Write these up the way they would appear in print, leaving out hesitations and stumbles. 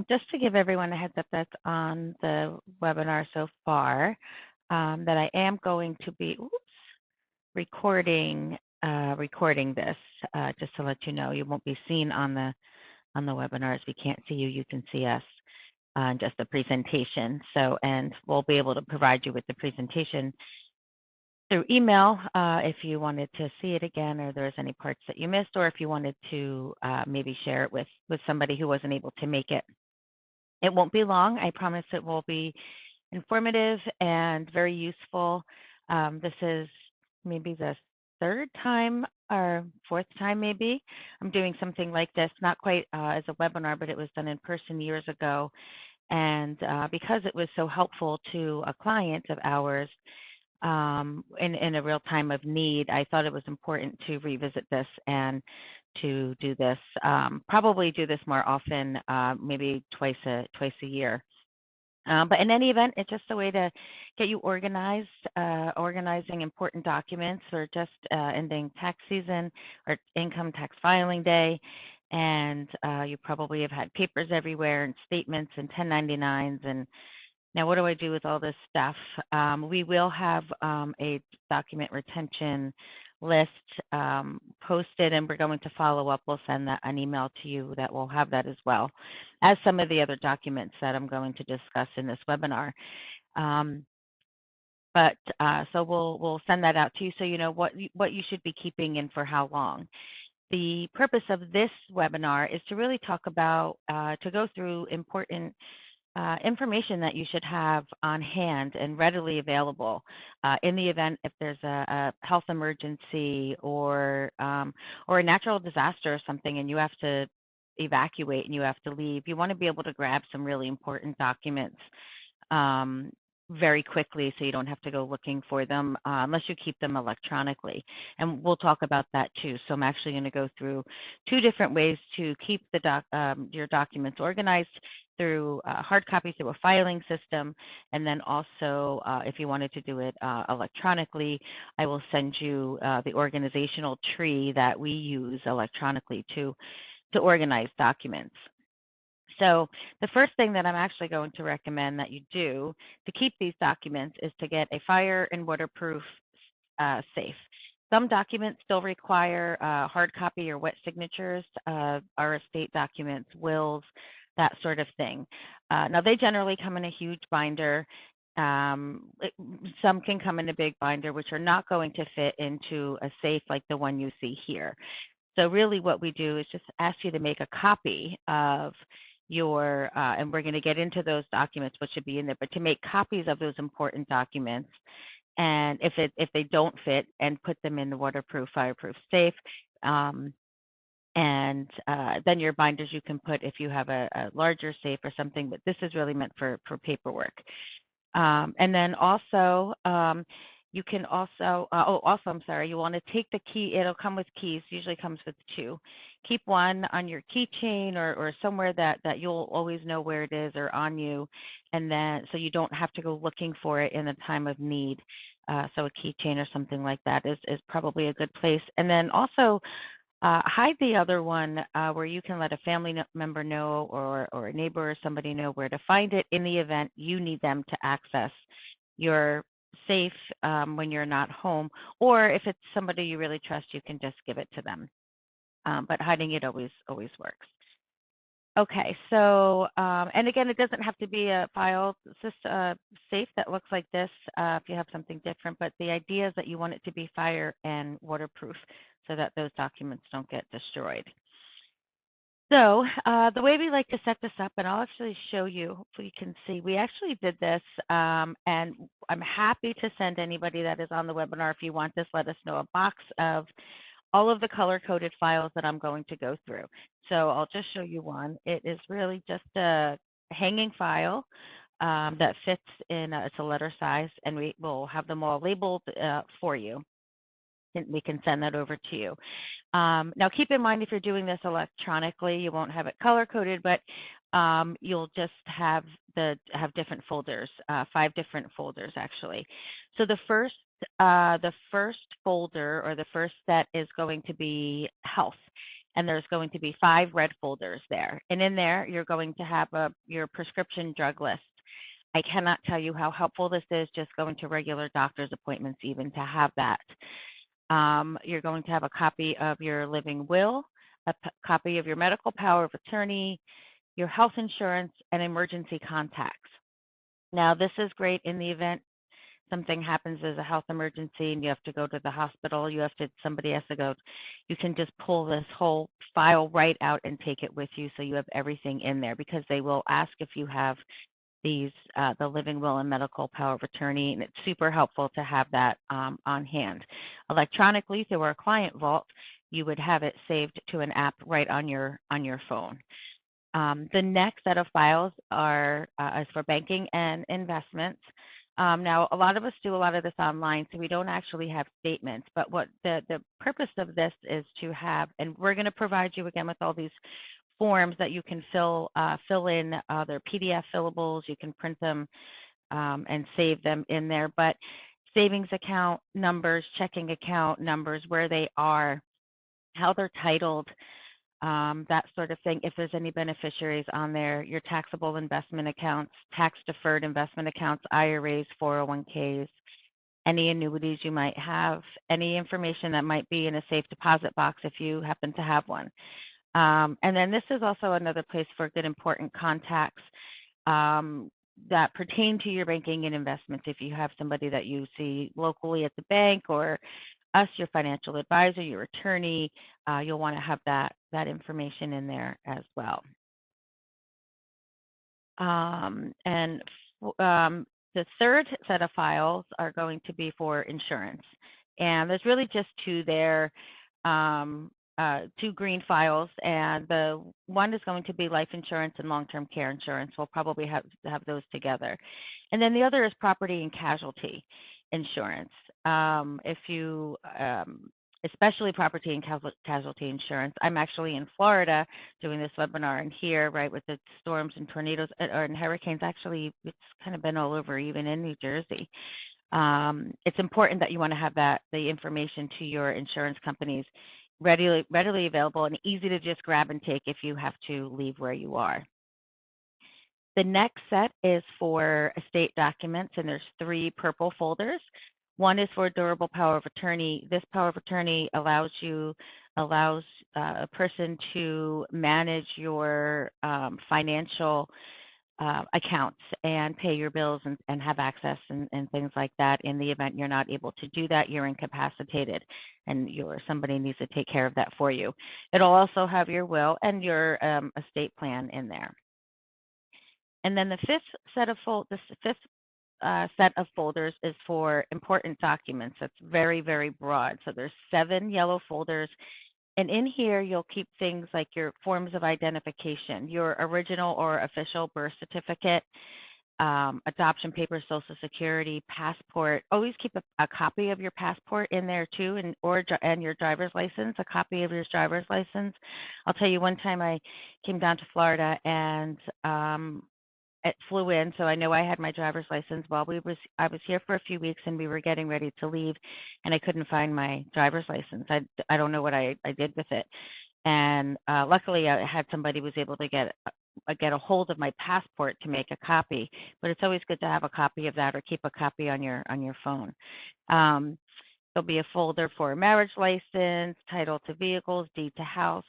Just to give everyone a heads up that's on the webinar so far, that I am going to be recording recording this, just to let you know. You won't be seen on the webinars. We can't see you. You can see us on just the presentation. So, and we'll be able to provide you with the presentation through email if you wanted to see it again, or there's any parts that you missed, or if you wanted to maybe share it with somebody who wasn't able to make it. It won't be long. I promise it will be informative and very useful. This is maybe the third time or fourth time maybe I'm doing something like this, not quite as a webinar, but it was done in person years ago. And because it was so helpful to a client of ours in a real time of need, I thought it was important to revisit this and to do this, probably do this more often, maybe twice a year. But in any event, it's just a way to get you organized, organizing important documents for just ending tax season or income tax filing day. And you probably have had papers everywhere and statements and 1099s. And now what do I do with all this stuff? We will have a document retention list posted, and we're going to follow up. We'll send an email to you that will have that as well as some of the other documents that I'm going to discuss in this webinar. So we'll send that out to you so you know what you should be keeping and for how long. The purpose of this webinar is to really talk about, to go through important information that you should have on hand and readily available in the event if there's a health emergency or a natural disaster or something, and you have to evacuate and you have to leave. You want to be able to grab some really important documents very quickly, so you don't have to go looking for them unless you keep them electronically. And we'll talk about that too. So I'm actually going to go through two different ways to keep your documents organized: through hard copy through a filing system, and then also if you wanted to do it electronically, I will send you the organizational tree that we use electronically to organize documents. So the first thing that I'm actually going to recommend that you do to keep these documents is to get a fire and waterproof safe. Some documents still require hard copy or wet signatures, our estate documents, wills, that sort of thing. Now, they generally come in a huge binder. Some can come in a big binder, which are not going to fit into a safe like the one you see here. So really what we do is just ask you to make a copy of your, and we're going to get into those documents, what should be in there, but to make copies of those important documents. And if they don't fit, and put them in the waterproof, fireproof safe. And then your binders you can put if you have a larger safe or something, but this is really meant for paperwork. And then also, you can also, also, I'm sorry, you want to take the key. It'll come with keys, usually comes with two. Keep one on your keychain or somewhere that you'll always know where it is or on you. And then, so you don't have to go looking for it in a time of need. So a keychain or something like that is probably a good place. And then also, hide the other one where you can let a family member know or a neighbor or somebody know where to find it in the event you need them to access your safe when you're not home, or if it's somebody you really trust, you can just give it to them. But hiding it always works. Okay, so and again, it doesn't have to be a file safe that looks like this if you have something different, but the idea is that you want it to be fire and waterproof so that those documents don't get destroyed. So the way we like to set this up, and I'll actually show you, hopefully you can see, we actually did this, and I'm happy to send anybody that is on the webinar, if you want this, let us know, a box of all of the color-coded files that I'm going to go through. So I'll just show you one. It is really just a hanging file that fits in, it's a letter size, and we will have them all labeled for you. And we can send that over to you. Now, keep in mind, if you're doing this electronically, you won't have it color-coded, but you'll just have different folders, 5 different folders, actually. So the first folder, or the first set, is going to be health. and there's going to be 5 red folders there. And in there, you're going to have your prescription drug list. I cannot tell you how helpful this is just going to regular doctor's appointments even to have that. You're going to have a copy of your living will, a copy of your medical power of attorney, your health insurance, and emergency contacts. Now, this is great in the event something happens as a health emergency and you have to go to the hospital, somebody has to go, you can just pull this whole file right out and take it with you so you have everything in there, because they will ask if you have these, the living will and medical power of attorney, and it's super helpful to have that on hand. Electronically through our client vault, you would have it saved to an app right on your phone. The next set of files are is for banking and investments. Now, a lot of us do a lot of this online, so we don't actually have statements. But what the purpose of this is to have, and we're going to provide you again with all these forms that you can fill in. They're PDF fillables. You can print them and save them in there. But savings account numbers, checking account numbers, where they are, how they're titled, that sort of thing. If there's any beneficiaries on there, your taxable investment accounts, tax-deferred investment accounts, IRAs, 401ks, any annuities you might have, any information that might be in a safe deposit box if you happen to have one. And then this is also another place for good important contacts that pertain to your banking and investments. If you have somebody that you see locally at the bank, or us, your financial advisor, your attorney, you'll want to have that information in there as well. The third set of files are going to be for insurance. And there's really just two there, two green files. And the one is going to be life insurance and long-term care insurance. We'll probably have those together. And then the other is property and casualty insurance. If you, especially property and casualty insurance. I'm actually in Florida doing this webinar, and here, right, with the storms and tornadoes or hurricanes, actually, it's kind of been all over, even in New Jersey. It's important that you want to have the information to your insurance companies readily available and easy to just grab and take if you have to leave where you are. The next set is for estate documents, and there's 3 purple folders. One is for durable power of attorney. This power of attorney allows a person to manage your financial accounts and pay your bills and have access and things like that. In the event you're not able to do that, you're incapacitated, and somebody needs to take care of that for you. It'll also have your will and your estate plan in there. And then the fifth set of folders is for important documents. That's very, very broad. So there's 7 yellow folders. And in here, you'll keep things like your forms of identification, your original or official birth certificate, adoption papers, Social Security, passport. Always keep a copy of your passport in there too, and your driver's license, a copy of your driver's license. I'll tell you, one time I came down to Florida and it flew in, so I know I had my driver's license while I was here for a few weeks, and we were getting ready to leave, and I couldn't find my driver's license. I don't know what I did with it, and luckily I had somebody who was able to get a hold of my passport to make a copy. But it's always good to have a copy of that, or keep a copy on your phone. There'll be a folder for marriage license, title to vehicles, deed to house,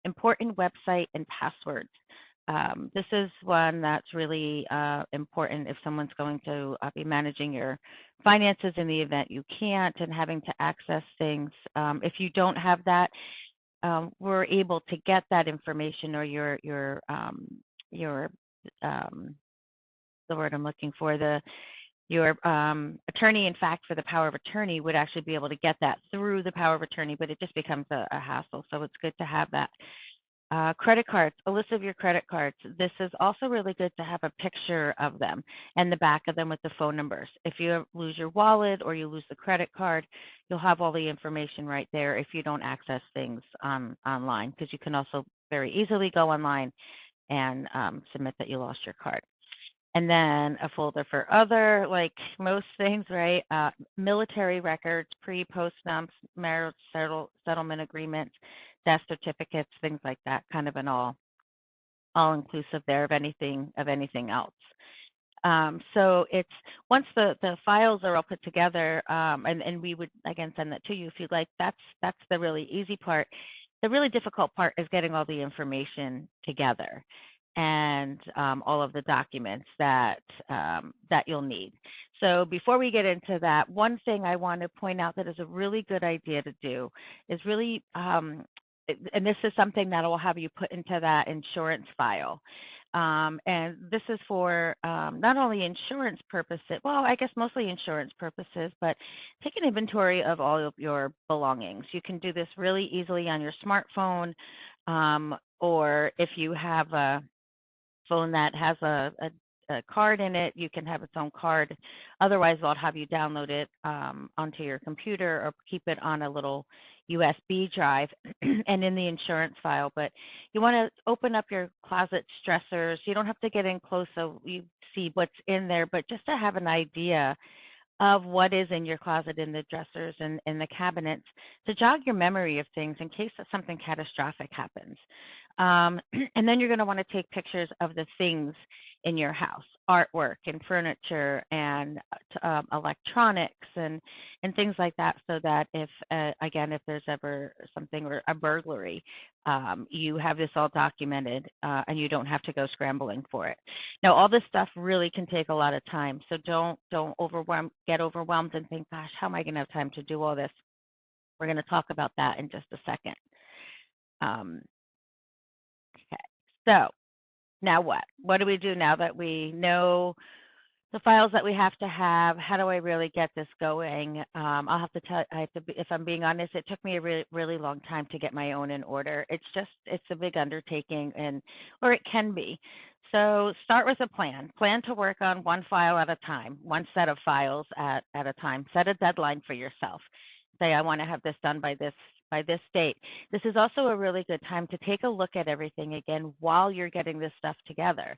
important website, and passwords. This is one that's really important if someone's going to be managing your finances in the event you can't, and having to access things. If you don't have that, we're able to get that information, or the word I'm looking for, your attorney, in fact, for the power of attorney would actually be able to get that through the power of attorney, but it just becomes a hassle. So it's good to have that. Credit cards, a list of your credit cards. This is also really good to have a picture of them and the back of them with the phone numbers. If you lose your wallet or you lose the credit card, you'll have all the information right there if you don't access things online, because you can also very easily go online and submit that you lost your card. And then a folder for other, like most things, right? Military records, pre-post stumps, marital settlement agreements, death certificates, things like that, kind of an all inclusive there of anything else. So it's once the files are all put together, and we would again send that to you if you'd like. That's the really easy part. The really difficult part is getting all the information together and all of the documents that you'll need. So before we get into that, one thing I want to point out that is a really good idea to do is really, and this is something that will have you put into that insurance file. And this is for not only insurance purposes, well, I guess mostly insurance purposes, but take an inventory of all of your belongings. You can do this really easily on your smartphone, or if you have a phone that has a card in it, you can have its own card. Otherwise, they'll have you download it onto your computer or keep it on a little USB drive and in the insurance file. But you want to open up your closet dressers. You don't have to get in close so you see what's in there, but just to have an idea of what is in your closet, in the dressers and in the cabinets, to jog your memory of things in case something catastrophic happens. And then you're going to want to take pictures of the things in your house, artwork and furniture and electronics and things like that, so that if again, if there's ever something or a burglary, you have this all documented and you don't have to go scrambling for it. Now, all this stuff really can take a lot of time, so don't get overwhelmed and think, gosh, how am I going to have time to do all this? We're going to talk about that in just a second. Okay, so now what? What do we do now that we know the files that we have to have? How do I really get this going? I'll have to tell. I have to be, if I'm being honest, it took me a really long time to get my own in order. It's a big undertaking, or it can be. So start with a plan. Plan to work on one file at a time, one set of files at a time. Set a deadline for yourself. Say, I want to have this done by this date. This is also a really good time to take a look at everything again while you're getting this stuff together.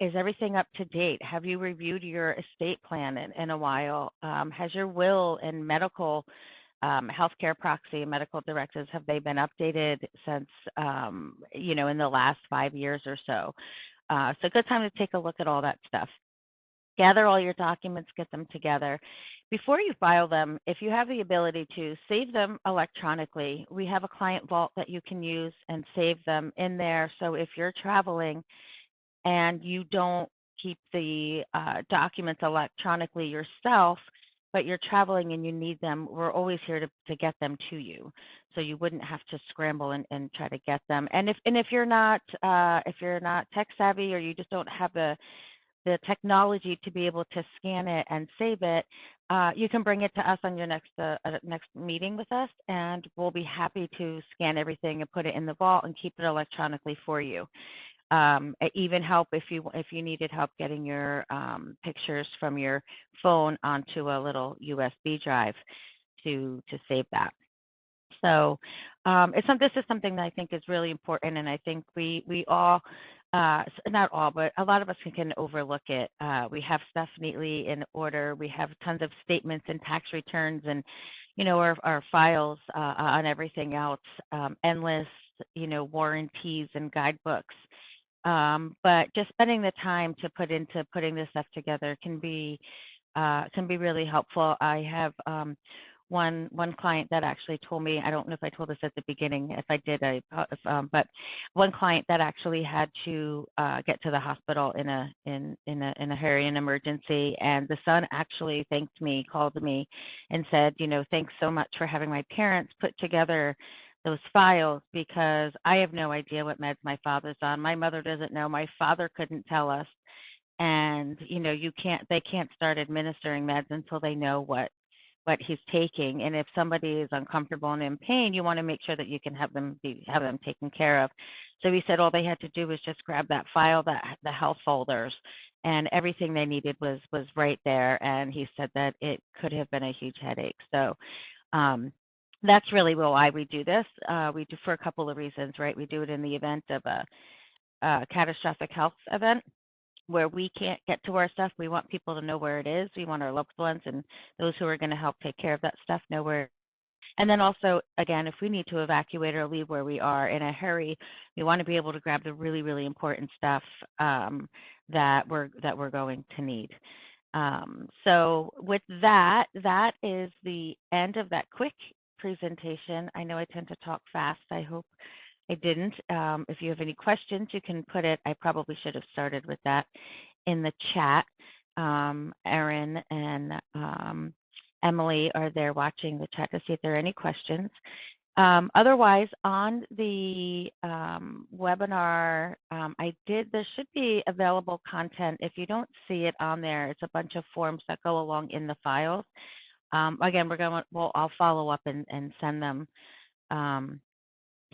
Is everything up to date? Have you reviewed your estate plan in a while? Has your will and medical healthcare proxy and medical directives, have they been updated since, in the last 5 years or so? So good time to take a look at all that stuff. Gather all your documents, get them together. Before you file them, if you have the ability to save them electronically, we have a client vault that you can use and save them in there. So if you're traveling and you don't keep the documents electronically yourself, but you're traveling and you need them, we're always here to get them to you. So you wouldn't have to scramble and try to get them. And if you're not tech savvy, or you just don't have the technology to be able to scan it and save it, you can bring it to us on your next meeting with us, and we'll be happy to scan everything and put it in the vault and keep it electronically for you. Even help if you needed help getting your pictures from your phone onto a little USB drive to save that. So this is something that I think is really important, and I think we all, not all, but a lot of us can overlook it. We have stuff neatly in order. We have tons of statements and tax returns, and our files on everything else, endless, warranties and guidebooks. But just spending the time to put into putting this stuff together can be really helpful. I have one client that actually told me, I don't know if I told this at the beginning. If I did, but one client that actually had to get to the hospital in a hurry, an emergency, and the son actually thanked me, called me, and said, thanks so much for having my parents put together those files, because I have no idea what meds my father's on. My mother doesn't know. My father couldn't tell us. And they can't start administering meds until they know what he's taking. And if somebody is uncomfortable and in pain, you want to make sure that you can have them taken care of. So he said all they had to do was just grab that file, the health folders, and everything they needed was right there. And he said that it could have been a huge headache. So that's really why we do this. We do for a couple of reasons, right? We do it in the event of a catastrophic health event where we can't get to our stuff. We want people to know where it is. We want our loved ones and those who are going to help take care of that stuff know where And then also, again, if we need to evacuate or leave where we are in a hurry, we want to be able to grab the really, really important stuff that we're going to need. So with that, that is the end of that quick presentation. I know I tend to talk fast. I hope I didn't. If you have any questions, you can put it. I probably should have started with that in the chat. Erin and Emily are there watching the chat to see if there are any questions. Otherwise, on the webinar, there should be available content. If you don't see it on there, it's a bunch of forms that go along in the files. Again, I'll follow up and send them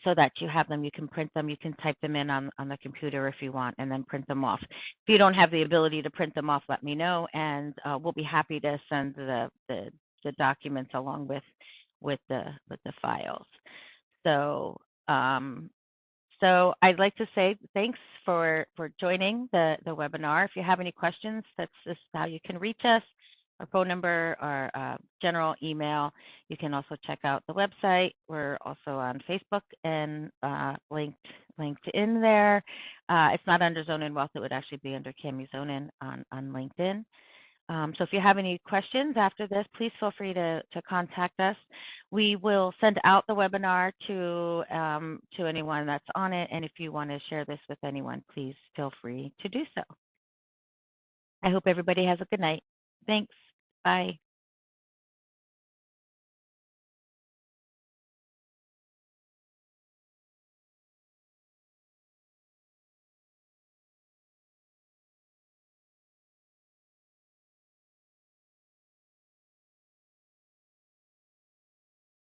so that you have them. You can print them. You can type them in on the computer if you want, and then print them off. If you don't have the ability to print them off, let me know, and we'll be happy to send the documents along with the files. So so I'd like to say thanks for joining the webinar. If you have any questions, that's just how you can reach us. Our phone number, our general email. You can also check out the website. We're also on Facebook and linked in there. It's not under Zone and Wealth. It would actually be under Cami Zonin on LinkedIn. So if you have any questions after this, please feel free to contact us. We will send out the webinar to anyone that's on it. And if you want to share this with anyone, please feel free to do so. I hope everybody has a good night. Thanks. Bye.